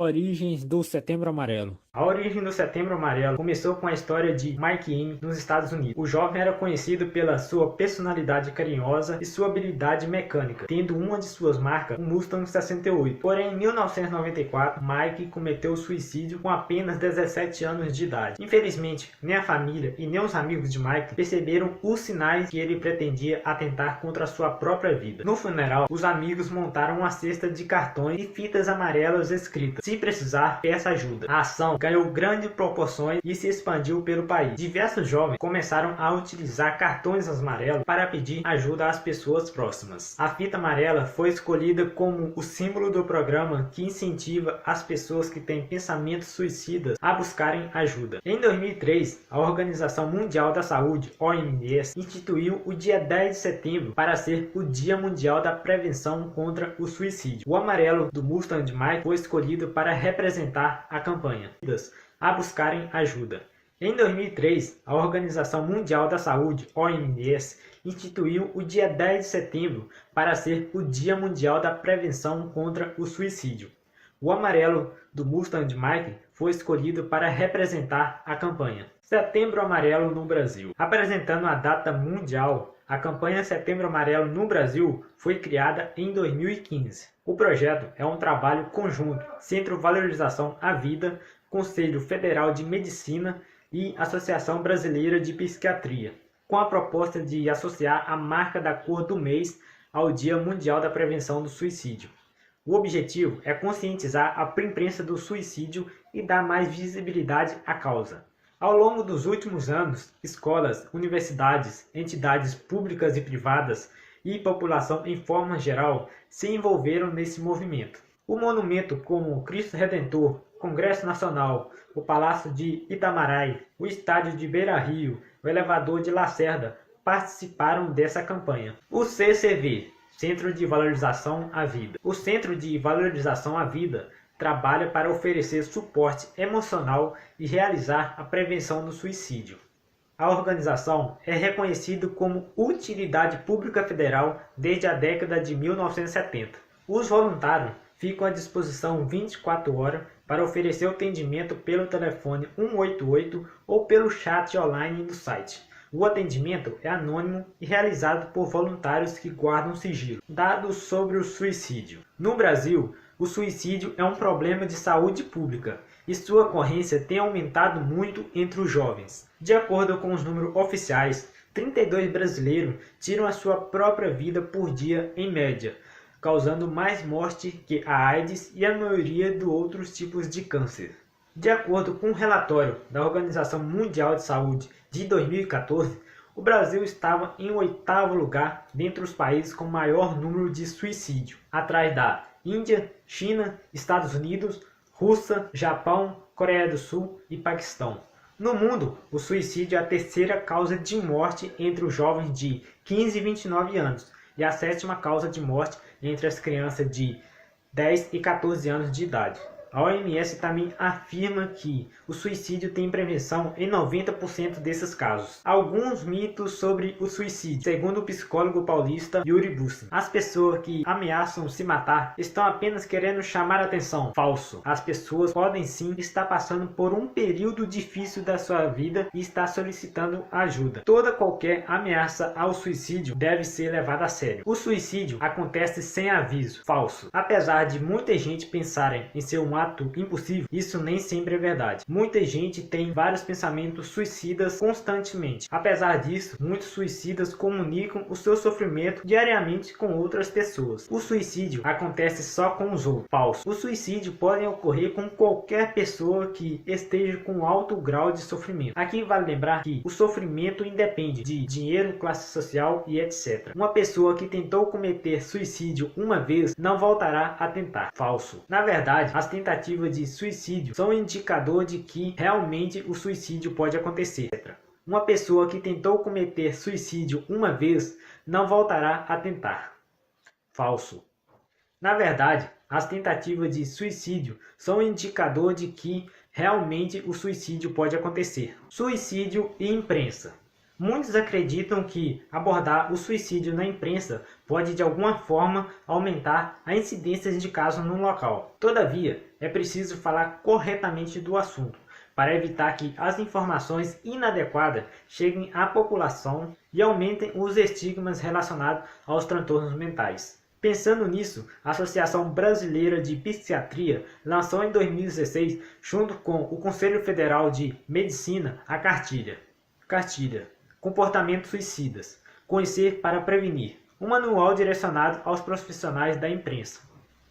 Origens do Setembro Amarelo. A origem do Setembro Amarelo começou com a história de Mike M nos Estados Unidos. O jovem era conhecido pela sua personalidade carinhosa e sua habilidade mecânica, tendo uma de suas marcas um Mustang 68. Porém, em 1994, Mike cometeu suicídio com apenas 17 anos de idade. Infelizmente, nem a família e nem os amigos de Mike perceberam os sinais que ele pretendia atentar contra a sua própria vida. No funeral, os amigos montaram uma cesta de cartões e fitas amarelas escritas: "Se precisar, peça ajuda." A ação ganhou grandes proporções e se expandiu pelo país. Diversos jovens começaram a utilizar cartões amarelos para pedir ajuda às pessoas próximas. A fita amarela foi escolhida como o símbolo do programa que incentiva as pessoas que têm pensamentos suicidas a buscarem ajuda. Em 2003, a Organização Mundial da Saúde, OMS, instituiu o dia 10 de setembro para ser o Dia Mundial da Prevenção contra o Suicídio. O amarelo do Mustang de Mike foi escolhido para representar a campanha a buscarem ajuda. Em 2003, a Organização Mundial da Saúde, OMS, instituiu o dia 10 de setembro para ser o Dia Mundial da Prevenção contra o Suicídio. O amarelo do Mustang de Mike foi escolhido para representar a campanha Setembro Amarelo no Brasil. Apresentando a data mundial, a campanha Setembro Amarelo no Brasil foi criada em 2015. O projeto é um trabalho conjunto Centro Valorização à Vida, Conselho Federal de Medicina e Associação Brasileira de Psiquiatria, com a proposta de associar a marca da cor do mês ao Dia Mundial da Prevenção do Suicídio. O objetivo é conscientizar a imprensa do suicídio e dar mais visibilidade à causa. Ao longo dos últimos anos, escolas, universidades, entidades públicas e privadas e população em forma geral se envolveram nesse movimento. O monumento como o Cristo Redentor, Congresso Nacional, o Palácio de Itamarái, o Estádio de Beira-Rio, o Elevador de Lacerda participaram dessa campanha. O CCV, Centro de Valorização à Vida. O Centro de Valorização à Vida trabalha para oferecer suporte emocional e realizar a prevenção do suicídio. A organização é reconhecida como utilidade pública federal desde a década de 1970. Os voluntários ficam à disposição 24 horas para oferecer atendimento pelo telefone 188 ou pelo chat online do site. O atendimento é anônimo e realizado por voluntários que guardam sigilo. Dados sobre o suicídio. No Brasil, o suicídio é um problema de saúde pública e sua ocorrência tem aumentado muito entre os jovens. De acordo com os números oficiais, 32 brasileiros tiram a sua própria vida por dia em média, causando mais morte que a AIDS e a maioria de outros tipos de câncer. De acordo com um relatório da Organização Mundial de Saúde de 2014, o Brasil estava em 8º lugar dentre os países com maior número de suicídio, atrás da Índia, China, Estados Unidos, Rússia, Japão, Coreia do Sul e Paquistão. No mundo, o suicídio é a terceira causa de morte entre os jovens de 15 e 29 anos e a sétima causa de morte entre as crianças de 10 e 14 anos de idade. A OMS também afirma que o suicídio tem prevenção em 90% desses casos. Alguns mitos sobre o suicídio, segundo o psicólogo paulista Yuri Bussin. As pessoas que ameaçam se matar estão apenas querendo chamar atenção. Falso. As pessoas podem sim estar passando por um período difícil da sua vida e estar solicitando ajuda. Qualquer ameaça ao suicídio deve ser levada a sério. O suicídio acontece sem aviso. Falso. Apesar de muita gente pensarem em ser um ato impossível, isso nem sempre é verdade. Muita gente tem vários pensamentos suicidas constantemente. Apesar disso, muitos suicidas comunicam o seu sofrimento diariamente com outras pessoas. O suicídio acontece só com os outros. Falso. O suicídio pode ocorrer com qualquer pessoa que esteja com alto grau de sofrimento. Aqui vale lembrar que o sofrimento independe de dinheiro, classe social e etc. Uma pessoa que tentou cometer suicídio uma vez não voltará a tentar. Falso. Na verdade, as tentativas de suicídio são um indicador de que realmente o suicídio pode acontecer. Uma pessoa que tentou cometer suicídio uma vez não voltará a tentar. Falso. Na verdade, as tentativas de suicídio são um indicador de que realmente o suicídio pode acontecer. Suicídio e imprensa. Muitos acreditam que abordar o suicídio na imprensa pode de alguma forma aumentar a incidência de casos no local. Todavia, é preciso falar corretamente do assunto, para evitar que as informações inadequadas cheguem à população e aumentem os estigmas relacionados aos transtornos mentais. Pensando nisso, a Associação Brasileira de Psiquiatria lançou em 2016, junto com o Conselho Federal de Medicina, a cartilha Comportamentos Suicidas, Conhecer para Prevenir, um manual direcionado aos profissionais da imprensa.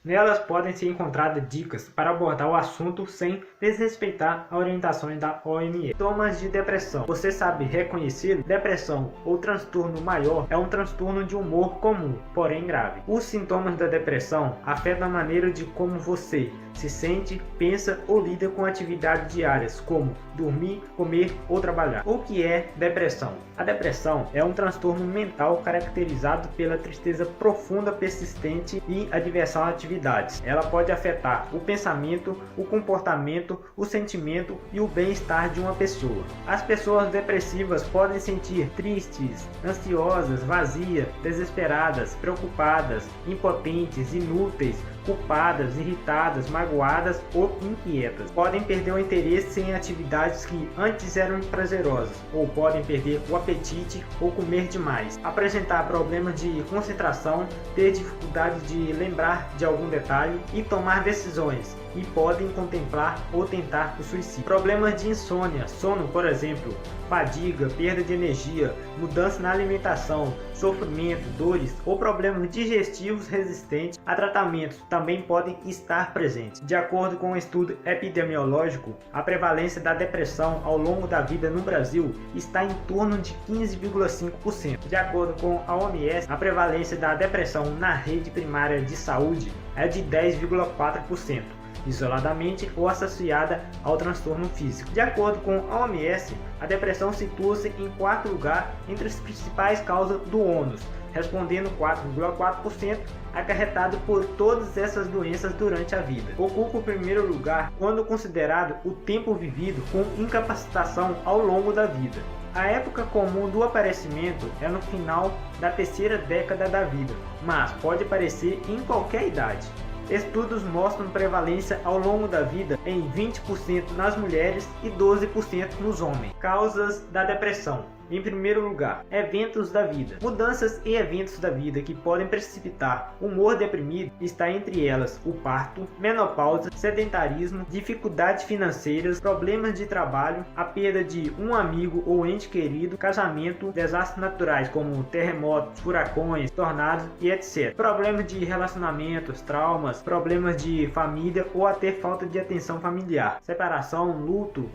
Nelas podem ser encontradas dicas para abordar o assunto sem desrespeitar as orientações da OMS. Sintomas de depressão. Você sabe reconhecê-lo? Depressão ou transtorno maior é um transtorno de humor comum, porém grave. Os sintomas da depressão afetam a maneira de como você se sente, pensa ou lida com atividades diárias, como dormir, comer ou trabalhar. O que é depressão? A depressão é um transtorno mental caracterizado pela tristeza profunda, persistente e adversão a atividades. Ela pode afetar o pensamento, o comportamento, o sentimento e o bem-estar de uma pessoa. As pessoas depressivas podem sentir tristes, ansiosas, vazias, desesperadas, preocupadas, impotentes, inúteis, culpadas, irritadas, magoadas ou inquietas. Podem perder o interesse em atividades que antes eram prazerosas, ou podem perder o apetite ou comer demais, apresentar problemas de concentração, ter dificuldade de lembrar de algum detalhe e tomar decisões, e podem contemplar ou tentar o suicídio. Problemas de insônia, sono, por exemplo, fadiga, perda de energia, mudança na alimentação, sofrimento, dores ou problemas digestivos resistentes a tratamentos também podem estar presentes. De acordo com um estudo epidemiológico, a prevalência da depressão ao longo da vida no Brasil está em torno de 15,5%. De acordo com a OMS, a prevalência da depressão na rede primária de saúde é de 10,4%. isoladamente ou associada ao transtorno físico. De acordo com a OMS, a depressão situa-se em quarto lugar entre as principais causas do ônus, respondendo 4,4% acarretado por todas essas doenças durante a vida. Ocupa o primeiro lugar quando considerado o tempo vivido com incapacitação ao longo da vida. A época comum do aparecimento é no final da terceira década da vida, mas pode aparecer em qualquer idade. Estudos mostram prevalência ao longo da vida em 20% nas mulheres e 12% nos homens. Causas da depressão. Em primeiro lugar, eventos da vida. Mudanças e eventos da vida que podem precipitar humor deprimido está entre elas o parto, menopausa, sedentarismo, dificuldades financeiras, problemas de trabalho, a perda de um amigo ou ente querido, casamento, desastres naturais como terremotos, furacões, tornados e etc. Problemas de relacionamentos, traumas, problemas de família ou até falta de atenção familiar, separação, luto,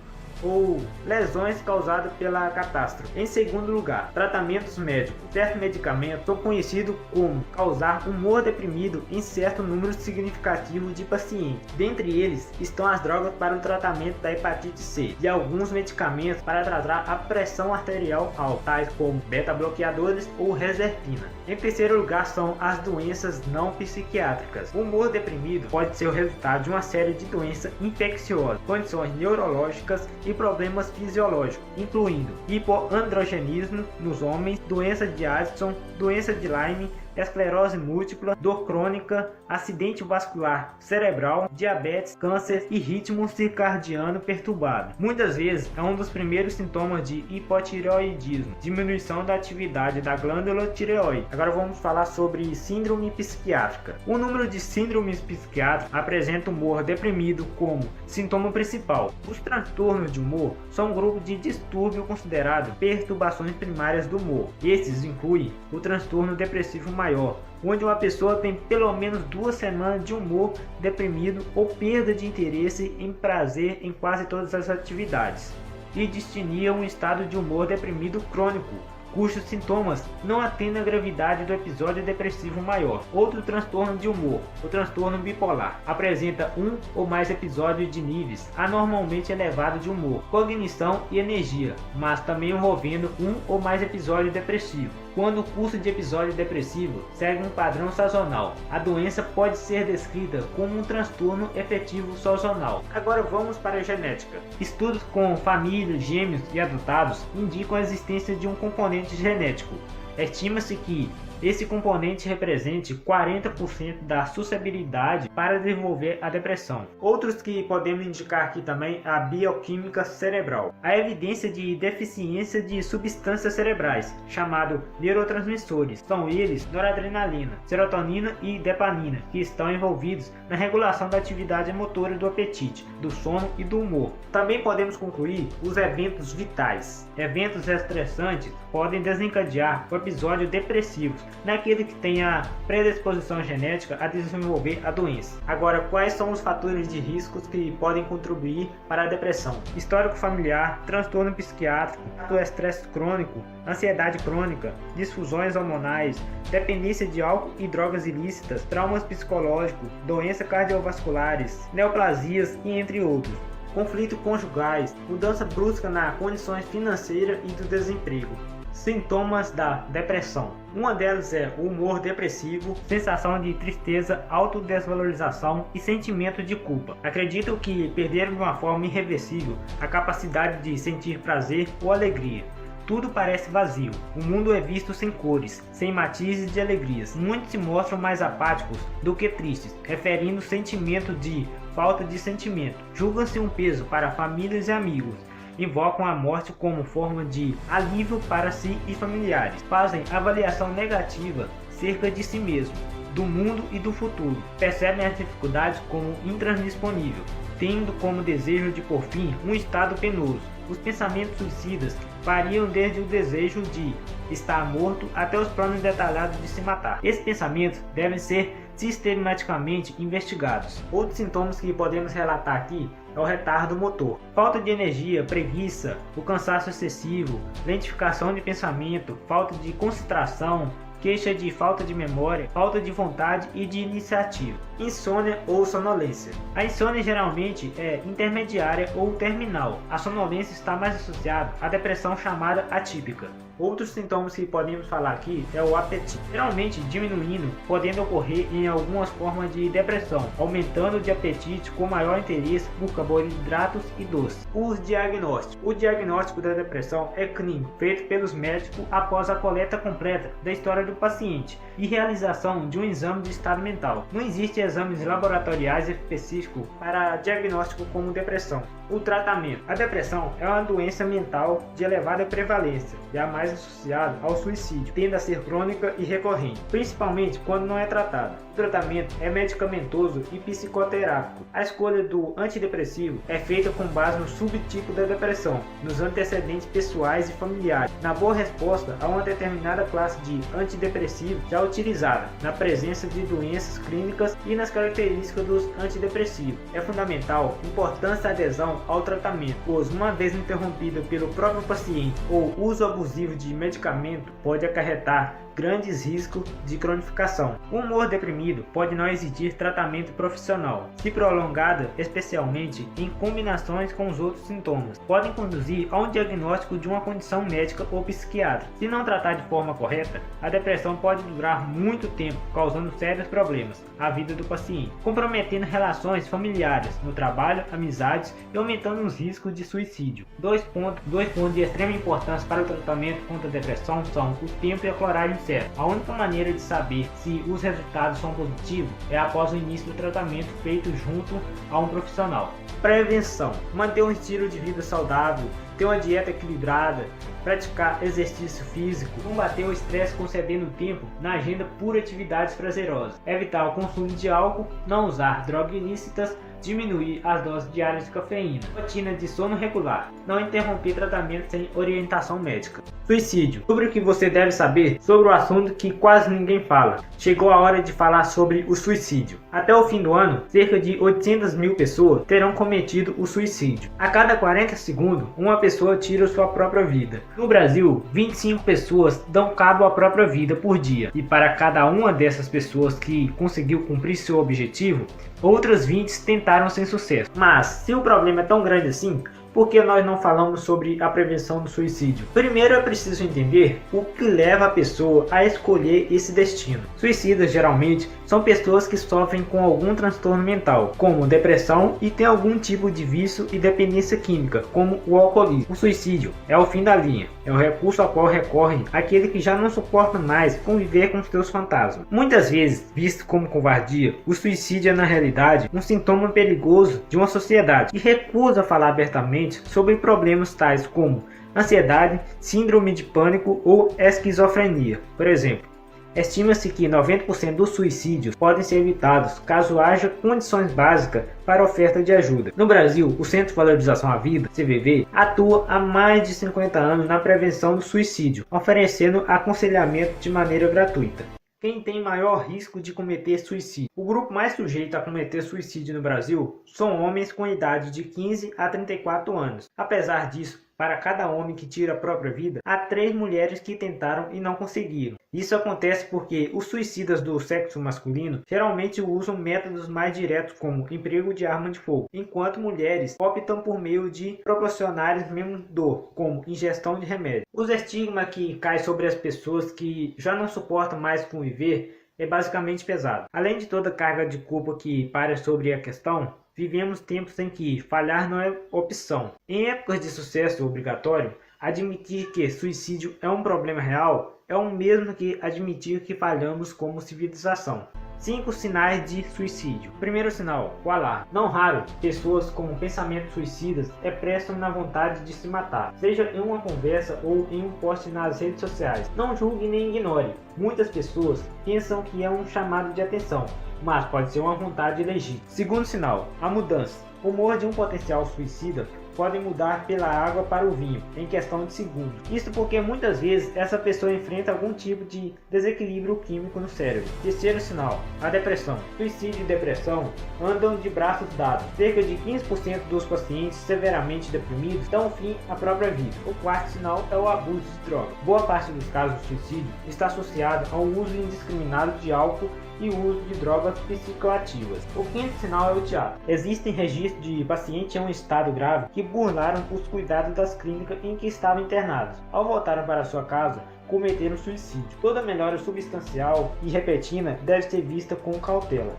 ou lesões causadas pela catástrofe. Em segundo lugar, tratamentos médicos. Certos medicamentos são conhecidos como causar humor deprimido em certo número significativo de pacientes. Dentre eles estão as drogas para o tratamento da hepatite C e alguns medicamentos para tratar a pressão arterial alta, tais como beta-bloqueadores ou reserpina. Em terceiro lugar são as doenças não psiquiátricas. O humor deprimido pode ser o resultado de uma série de doenças infecciosas, condições neurológicas e problemas fisiológicos, incluindo hipoandrogenismo nos homens, doença de Addison, doença de Lyme, esclerose múltipla, dor crônica, acidente vascular cerebral, diabetes, câncer e ritmo circadiano perturbado. Muitas vezes é um dos primeiros sintomas de hipotireoidismo, diminuição da atividade da glândula tireoide. Agora vamos falar sobre síndrome psiquiátrica. O número de síndromes psiquiátricas apresenta humor deprimido como sintoma principal. Os transtornos de humor são um grupo de distúrbio considerado perturbações primárias do humor. Esses incluem o transtorno depressivo maior, onde uma pessoa tem pelo menos 2 semanas de humor deprimido ou perda de interesse em prazer em quase todas as atividades, e distinguia um estado de humor deprimido crônico, cujos sintomas não atendem à gravidade do episódio depressivo maior. Outro transtorno de humor, o transtorno bipolar, apresenta um ou mais episódios de níveis anormalmente elevados de humor, cognição e energia, mas também envolvendo um ou mais episódios depressivos. quando o curso de episódio depressivo segue um padrão sazonal. A doença pode ser descrita como um transtorno efetivo sazonal. Agora vamos para a genética. Estudos com famílias, gêmeos e adotados indicam a existência de um componente genético. Estima-se que esse componente represente 40% da suscetibilidade para desenvolver a depressão. Outros que podemos indicar aqui também a bioquímica cerebral. A evidência de deficiência de substâncias cerebrais, chamado neurotransmissores, são eles noradrenalina, serotonina e dopamina, que estão envolvidos na regulação da atividade motora do apetite, do sono e do humor. Também podemos concluir os eventos vitais. Eventos estressantes podem desencadear o episódio depressivo naquele que tem a predisposição genética a desenvolver a doença. Agora, quais são os fatores de riscos que podem contribuir para a depressão? Histórico familiar, transtorno psiquiátrico, estresse crônico, ansiedade crônica, disfunções hormonais, dependência de álcool e drogas ilícitas, traumas psicológicos, doenças cardiovasculares, neoplasias e entre outros. Conflitos conjugais, mudança brusca nas condições financeiras e do desemprego. Sintomas da depressão. Uma delas é o humor depressivo, sensação de tristeza, autodesvalorização e sentimento de culpa. Acreditam que perderam de uma forma irreversível a capacidade de sentir prazer ou alegria. Tudo parece vazio. O mundo é visto sem cores, sem matizes de alegrias. Muitos se mostram mais apáticos do que tristes, referindo o sentimento de falta de sentimento. Julgam-se um peso para famílias e amigos. Invocam a morte como forma de alívio para si e familiares. Fazem avaliação negativa acerca de si mesmo, do mundo e do futuro. Percebem as dificuldades como intransponível, tendo como desejo de por fim um estado penoso. Os pensamentos suicidas variam desde o desejo de estar morto até os planos detalhados de se matar. Esses pensamentos devem ser sistematicamente investigados. Outros sintomas que podemos relatar aqui é o retardo motor, falta de energia, preguiça, o cansaço excessivo, lentificação de pensamento, falta de concentração, queixa de falta de memória, falta de vontade e de iniciativa. Insônia ou sonolência. A insônia geralmente é intermediária ou terminal. A sonolência está mais associada à depressão chamada atípica. Outros sintomas que podemos falar aqui é o apetite, geralmente diminuindo, podendo ocorrer em algumas formas de depressão, aumentando de apetite com maior interesse por carboidratos e doces. Os diagnósticos. O diagnóstico da depressão é clínico, feito pelos médicos após a coleta completa da história do paciente e realização de um exame de estado mental. Não existem exames laboratoriais específicos para diagnóstico como depressão. O tratamento. A depressão é uma doença mental de elevada prevalência e a mais associada ao suicídio, tende a ser crônica e recorrente, principalmente quando não é tratada. O tratamento é medicamentoso e psicoterápico. A escolha do antidepressivo é feita com base no subtipo da depressão, nos antecedentes pessoais e familiares, na boa resposta a uma determinada classe de antidepressivo já utilizada, na presença de doenças clínicas e nas características dos antidepressivos. É fundamental a importância da adesão ao tratamento, pois uma vez interrompida pelo próprio paciente ou uso abusivo de medicamento pode acarretar grandes riscos de cronificação. O humor deprimido pode não exigir tratamento profissional, se prolongada, especialmente em combinações com os outros sintomas, podem conduzir a um diagnóstico de uma condição médica ou psiquiátrica. Se não tratar de forma correta, a depressão pode durar muito tempo, causando sérios problemas à vida do paciente, comprometendo relações familiares, no trabalho, amizades e aumentando os riscos de suicídio. Dois pontos de extrema importância para o tratamento contra a depressão são o tempo e a coragem certa. A única maneira de saber se os resultados são positivos é após o início do tratamento feito junto a um profissional. Prevenção. Manter um estilo de vida saudável, ter uma dieta equilibrada, praticar exercício físico, combater o estresse concedendo tempo na agenda por atividades prazerosas, evitar o consumo de álcool, não usar drogas ilícitas, diminuir as doses diárias de cafeína, rotina de sono regular, não interromper tratamento sem orientação médica. Suicídio. Sobre o que você deve saber sobre o assunto que quase ninguém fala. Chegou a hora de falar sobre o suicídio. Até o fim do ano, cerca de 800 mil pessoas terão cometido o suicídio. A cada 40 segundos, uma pessoa tira sua própria vida. No Brasil, 25 pessoas dão cabo à própria vida por dia. E para cada uma dessas pessoas que conseguiu cumprir seu objetivo, outras 20 tentaram sem sucesso. Mas, se o problema é tão grande assim, por que nós não falamos sobre a prevenção do suicídio? Primeiro é preciso entender o que leva a pessoa a escolher esse destino. Suicidas geralmente são pessoas que sofrem com algum transtorno mental, como depressão, e têm algum tipo de vício e dependência química, como o alcoolismo. O suicídio é o fim da linha, é o recurso ao qual recorre aquele que já não suporta mais conviver com seus fantasmas. Muitas vezes, visto como covardia, o suicídio é na realidade um sintoma perigoso de uma sociedade que recusa falar abertamente sobre problemas tais como ansiedade, síndrome de pânico ou esquizofrenia, por exemplo. Estima-se que 90% dos suicídios podem ser evitados caso haja condições básicas para a oferta de ajuda. No Brasil, o Centro de Valorização à Vida, CVV, atua há mais de 50 anos na prevenção do suicídio, oferecendo aconselhamento de maneira gratuita. Quem tem maior risco de cometer suicídio? O grupo mais sujeito a cometer suicídio no Brasil são homens com idade de 15 a 34 anos. Apesar disso, para cada homem que tira a própria vida, há 3 mulheres que tentaram e não conseguiram. Isso acontece porque os suicidas do sexo masculino geralmente usam métodos mais diretos como emprego de arma de fogo, enquanto mulheres optam por meio de proporcionar menos dor, como ingestão de remédio. Os estigmas que caem sobre as pessoas que já não suportam mais conviver é basicamente pesado. Além de toda a carga de culpa que paira sobre a questão, vivemos tempos em que falhar não é opção. Em épocas de sucesso obrigatório, admitir que suicídio é um problema real é o mesmo que admitir que falhamos como civilização. 5 sinais de suicídio. Primeiro sinal, o alarme. Não raro, pessoas com pensamentos suicidas expressam na vontade de se matar, seja em uma conversa ou em um post nas redes sociais. Não julgue nem ignore. Muitas pessoas pensam que é um chamado de atenção, mas pode ser uma vontade legítima. Segundo sinal, a mudança. O humor de um potencial suicida pode mudar pela água para o vinho em questão de segundos. Isso porque muitas vezes essa pessoa enfrenta algum tipo de desequilíbrio químico no cérebro. Terceiro sinal, a depressão. Suicídio e depressão andam de braços dados. Cerca de 15% dos pacientes severamente deprimidos dão fim à própria vida. O quarto sinal é o abuso de drogas. Boa parte dos casos de suicídio está associado ao uso indiscriminado de álcool e o uso de drogas psicoativas. O quinto sinal é o teatro. Existem registros de pacientes em um estado grave que burlaram os cuidados das clínicas em que estavam internados. Ao voltarem para sua casa, cometeram suicídio. Toda melhora substancial e repentina deve ser vista com cautela.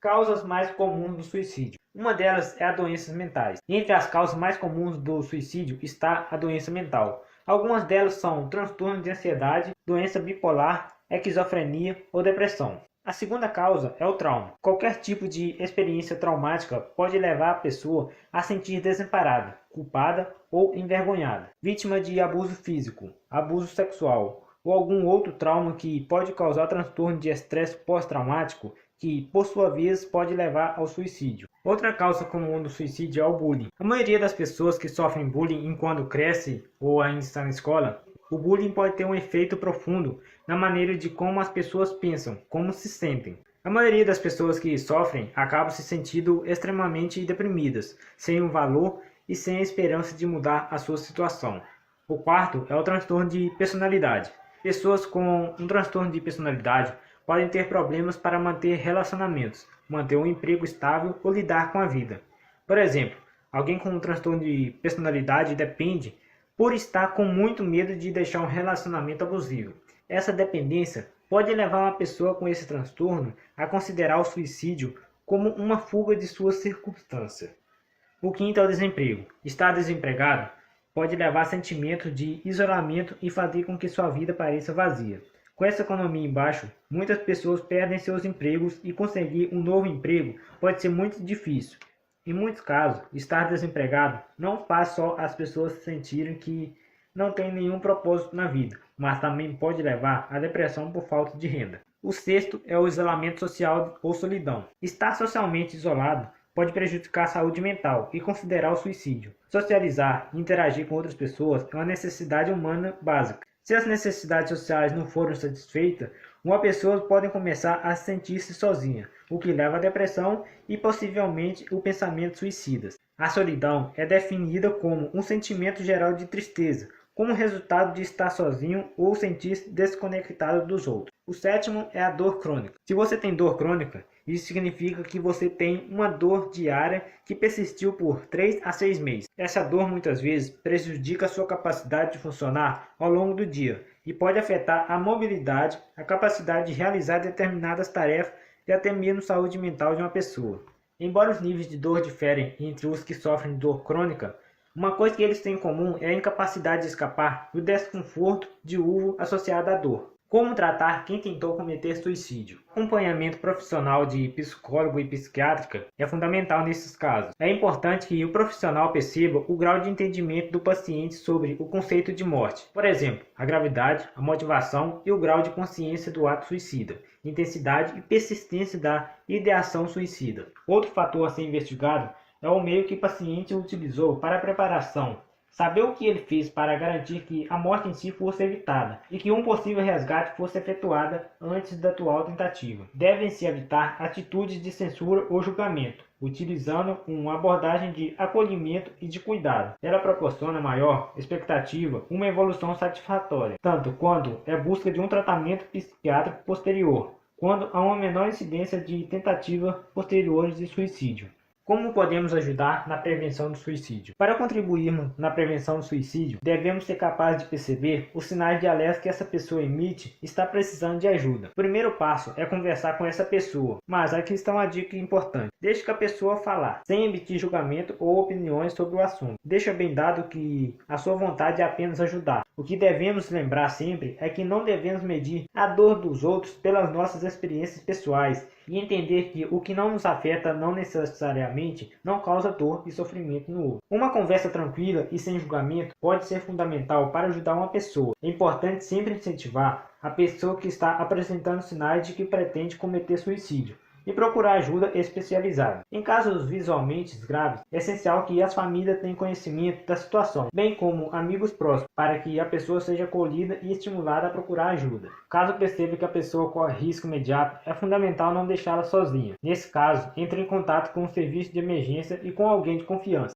Causas mais comuns do suicídio. Uma delas é a doenças mentais. Entre as causas mais comuns do suicídio está a doença mental. Algumas delas são transtorno de ansiedade, doença bipolar, esquizofrenia ou depressão. A segunda causa é o trauma. Qualquer tipo de experiência traumática pode levar a pessoa a sentir desamparada, culpada ou envergonhada, vítima de abuso físico, abuso sexual ou algum outro trauma que pode causar transtorno de estresse pós-traumático, que por sua vez pode levar ao suicídio. Outra causa comum do suicídio é o bullying. A maioria das pessoas que sofrem bullying enquanto cresce ou ainda está na escola, o bullying pode ter um efeito profundo na maneira de como as pessoas pensam, como se sentem. A maioria das pessoas que sofrem acabam se sentindo extremamente deprimidas, sem um valor e sem a esperança de mudar a sua situação. O quarto é o transtorno de personalidade. Pessoas com um transtorno de personalidade podem ter problemas para manter relacionamentos, manter um emprego estável ou lidar com a vida. Por exemplo, alguém com um transtorno de personalidade depende por estar com muito medo de deixar um relacionamento abusivo. Essa dependência pode levar uma pessoa com esse transtorno a considerar o suicídio como uma fuga de sua circunstância. O quinto é o desemprego. Estar desempregado pode levar a sentimentos de isolamento e fazer com que sua vida pareça vazia. Com essa economia em baixo, muitas pessoas perdem seus empregos e conseguir um novo emprego pode ser muito difícil. Em muitos casos, estar desempregado não faz só as pessoas sentirem que não têm nenhum propósito na vida, mas também pode levar à depressão por falta de renda. O sexto é o isolamento social ou solidão. Estar socialmente isolado pode prejudicar a saúde mental e considerar o suicídio. Socializar e interagir com outras pessoas é uma necessidade humana básica. Se as necessidades sociais não forem satisfeitas, uma pessoa pode começar a sentir-se sozinha, o que leva à depressão e possivelmente o pensamento suicidas. A solidão é definida como um sentimento geral de tristeza, como resultado de estar sozinho ou sentir-se desconectado dos outros. O sétimo é a dor crônica. Se você tem dor crônica, Isso significa que você tem uma dor diária que persistiu por 3 a 6 meses. Essa dor muitas vezes prejudica a sua capacidade de funcionar ao longo do dia e pode afetar a mobilidade, a capacidade de realizar determinadas tarefas e até mesmo saúde mental de uma pessoa. Embora os níveis de dor diferem entre os que sofrem de dor crônica, uma coisa que eles têm em comum é a incapacidade de escapar do desconforto de uso associado à dor. Como tratar quem tentou cometer suicídio? O acompanhamento profissional de psicólogo e psiquiátrica é fundamental nesses casos. É importante que o profissional perceba o grau de entendimento do paciente sobre o conceito de morte. Por exemplo, a gravidade, a motivação e o grau de consciência do ato suicida, intensidade e persistência da ideação suicida. Outro fator a ser investigado é o meio que o paciente utilizou para a preparação. Saber o que ele fez para garantir que a morte em si fosse evitada e que um possível resgate fosse efetuado antes da atual tentativa. Devem-se evitar atitudes de censura ou julgamento, utilizando uma abordagem de acolhimento e de cuidado. Ela proporciona maior expectativa, uma evolução satisfatória, tanto quando é busca de um tratamento psiquiátrico posterior, quando há uma menor incidência de tentativas posteriores de suicídio. Como podemos ajudar na prevenção do suicídio? Para contribuirmos na prevenção do suicídio, devemos ser capazes de perceber os sinais de alerta que essa pessoa emite e está precisando de ajuda. O primeiro passo é conversar com essa pessoa, mas aqui está uma dica importante. Deixe que a pessoa falar, sem emitir julgamento ou opiniões sobre o assunto. Deixa bem dado que a sua vontade é apenas ajudar. O que devemos lembrar sempre é que não devemos medir a dor dos outros pelas nossas experiências pessoais e entender que o que não nos afeta não necessariamente não causa dor e sofrimento no outro. Uma conversa tranquila e sem julgamento pode ser fundamental para ajudar uma pessoa. É importante sempre incentivar a pessoa que está apresentando sinais de que pretende cometer suicídio e procurar ajuda especializada. Em casos visualmente graves, é essencial que as famílias tenham conhecimento da situação, bem como amigos próximos, para que a pessoa seja acolhida e estimulada a procurar ajuda. Caso perceba que a pessoa corre risco imediato, é fundamental não deixá-la sozinha. Nesse caso, entre em contato com o serviço de emergência e com alguém de confiança.